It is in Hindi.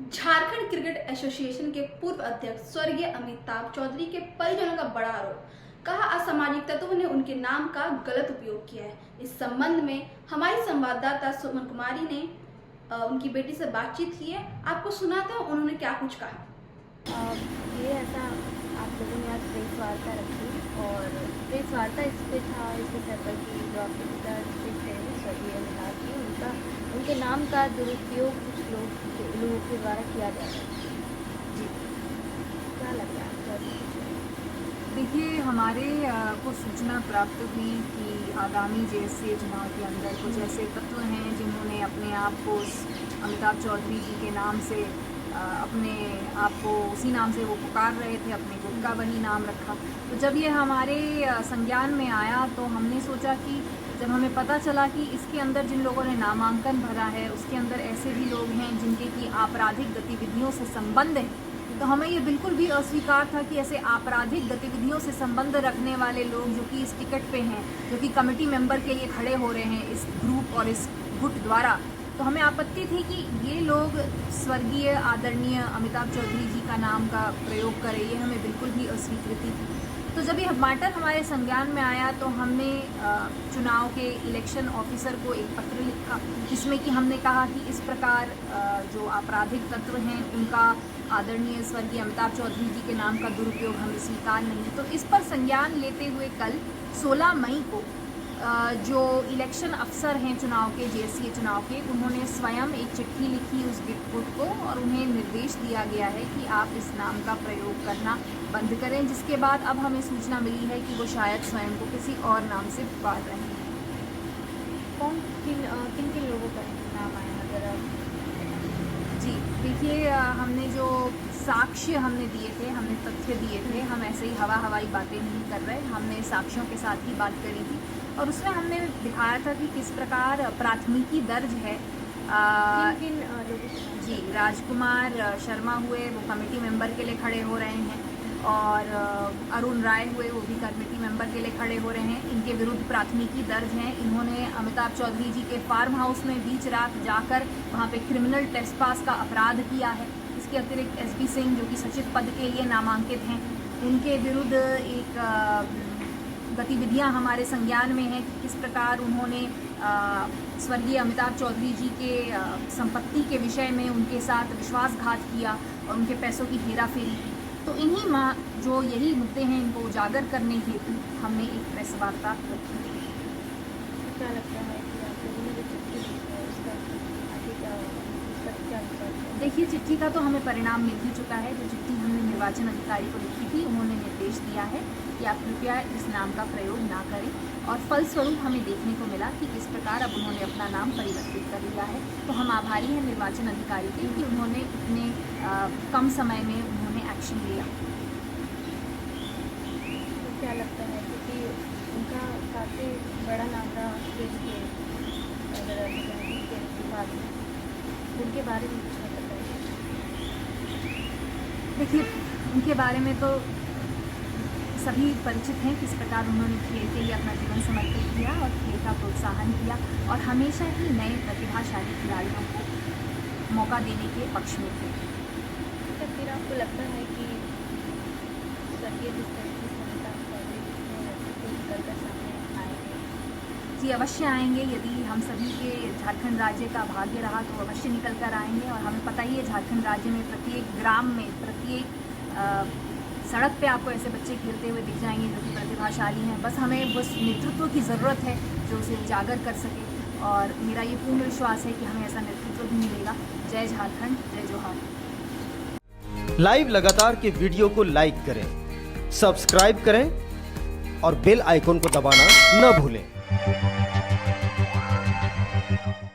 झारखंड क्रिकेट एसोसिएशन के पूर्व अध्यक्ष स्वर्गीय अमिताभ चौधरी के परिजनों का बड़ा आरोप। कहा असामाजिक तत्वों ने उनके नाम का गलत उपयोग किया है। इस संबंध में हमारी संवाददाता सुमन कुमारी ने उनकी बेटी से बातचीत की है। आपको सुनाते हैं उन्होंने क्या कुछ कहा। ये ऐसा आप लोगों ने आज प्रेस वार्ता रखी और प्रेस वार्ता इस पे था, इसके सर पर की जो आपके पिता स्वर्गीय अमिताभ जी, उनके नाम का दुरुपयोग कुछ लोगों के द्वारा किया जा रहा है। जी, क्या लग रहा है आपको? देखिए, हमारे को सूचना प्राप्त हुई कि आगामी जेएससीए चुनाव के अंदर कुछ ऐसे तत्व हैं जिन्होंने अपने आप को अमिताभ चौधरी जी के नाम से अपने आप को उसी नाम से वो पुकार रहे थे, अपने गुट का वही नाम रखा। तो जब ये हमारे संज्ञान में आया तो हमने सोचा कि जब हमें पता चला कि इसके अंदर जिन लोगों ने नामांकन भरा है उसके अंदर ऐसे भी लोग हैं जिनके की आपराधिक गतिविधियों से संबंध है, तो हमें ये बिल्कुल भी अस्वीकार था कि ऐसे आपराधिक गतिविधियों से संबंध रखने वाले लोग जो कि इस टिकट पे हैं, जो कि कमेटी मेंबर के लिए खड़े हो रहे हैं इस ग्रुप और इस गुट द्वारा, तो हमें आपत्ति थी कि ये लोग स्वर्गीय आदरणीय अमिताभ चौधरी जी का नाम का प्रयोग करें। ये हमें बिल्कुल भी अस्वीकृति थी। तो जब ये मैटर हमारे संज्ञान में आया तो हमने चुनाव के इलेक्शन ऑफिसर को एक पत्र लिखा जिसमें कि हमने कहा कि इस प्रकार जो आपराधिक तत्व हैं उनका आदरणीय स्वर्गीय अमिताभ चौधरी जी के नाम का दुरुपयोग हमें स्वीकार नहीं। तो इस पर संज्ञान लेते हुए कल 16 मई को जो इलेक्शन अफसर हैं चुनाव के, जेएससीए चुनाव के, उन्होंने स्वयं एक चिट्ठी लिखी उस गुट को और उन्हें निर्देश दिया गया है कि आप इस नाम का प्रयोग करना बंद करें, जिसके बाद अब हमें सूचना मिली है कि वो शायद स्वयं को किसी और नाम से पुकार रहे हैं। किन किन लोगों का नाम आया अगर? जी देखिए, हमने जो साक्ष्य हमने दिए थे, हमने तथ्य दिए थे, हम ऐसे ही हवाई बातें नहीं कर रहे, हमने साक्ष्यों के साथ ही बात करी थी और उसमें हमने दिखाया था कि किस प्रकार प्राथमिकी दर्ज है। किन लोगों? जी, राजकुमार शर्मा हुए, वो कमेटी मेंबर के लिए खड़े हो रहे हैं, और अरुण राय हुए, वो भी कमेटी मेंबर के लिए खड़े हो रहे हैं। इनके विरुद्ध प्राथमिकी दर्ज है। इन्होंने अमिताभ चौधरी जी के फार्म हाउस में बीच रात जाकर वहाँ पे क्रिमिनल ट्रेसपास का अपराध किया है। इसके अतिरिक्त एसपी सिंह जो कि सचिव पद के लिए नामांकित हैं, उनके विरुद्ध एक गतिविधियां हमारे संज्ञान में हैं कि किस प्रकार उन्होंने स्वर्गीय अमिताभ चौधरी जी के संपत्ति के विषय में उनके साथ विश्वासघात किया और उनके पैसों की हेराफेरी की। तो इन्हीं जो यही मुद्दे हैं, इनको उजागर करने हेतु हमने एक प्रेस वार्ता रखी। क्या लगता है कि आप लोगों ने जो चिट्ठी लिखी है उसका आगे क्या होगा? देखिए, चिट्ठी का तो हमें परिणाम मिल ही चुका है। जो चिट्ठी हमने निर्वाचन अधिकारी को लिखी थी, उन्होंने निर्देश दिया है कि आप कृपया इस नाम का प्रयोग ना करें, और फलस्वरूप हमें देखने को मिला कि किस प्रकार अब उन्होंने अपना नाम परिवर्तित कर लिया है। तो हम आभारी हैं निर्वाचन अधिकारी के कि उन्होंने इतने कम समय में उन्होंने एक्शन लिया। तो क्या लगता है क्योंकि उनका काफ़ी बड़ा नाम रहा देश के अगर के बाद उनके बारे में कुछ नहीं पता है? देखिए, उनके बारे में तो सभी परिचित हैं किस प्रकार उन्होंने खेल के लिए अपना जीवन समर्पित किया और खेल का प्रोत्साहन किया और हमेशा ही नए प्रतिभाशाली खिलाड़ियों को मौका देने के पक्ष में थे। तो फिर आपको लगता है कि स्वर्गीय जिस तरीके से अमिताभ चौधरी निकल कर सामने आएंगे? जी, अवश्य आएंगे। यदि हम सभी के झारखंड राज्य का भाग्य रहा तो अवश्य निकल कर आएंगे। और हमें पता ही है, झारखंड राज्य में प्रत्येक ग्राम में, प्रत्येक सड़क पे आपको ऐसे बच्चे खेलते हुए दिख जाएंगे जो कि प्रतिभाशाली हैं। बस हमें बस नेतृत्व की ज़रूरत है जो उसे उजागर कर सके, और मेरा ये पूर्ण विश्वास है कि हमें ऐसा नेतृत्व भी मिलेगा। जय झारखंड, जय जोहार। लाइव लगातार के वीडियो को लाइक करें, सब्सक्राइब करें और बेल आइकन को दबाना न भूलें।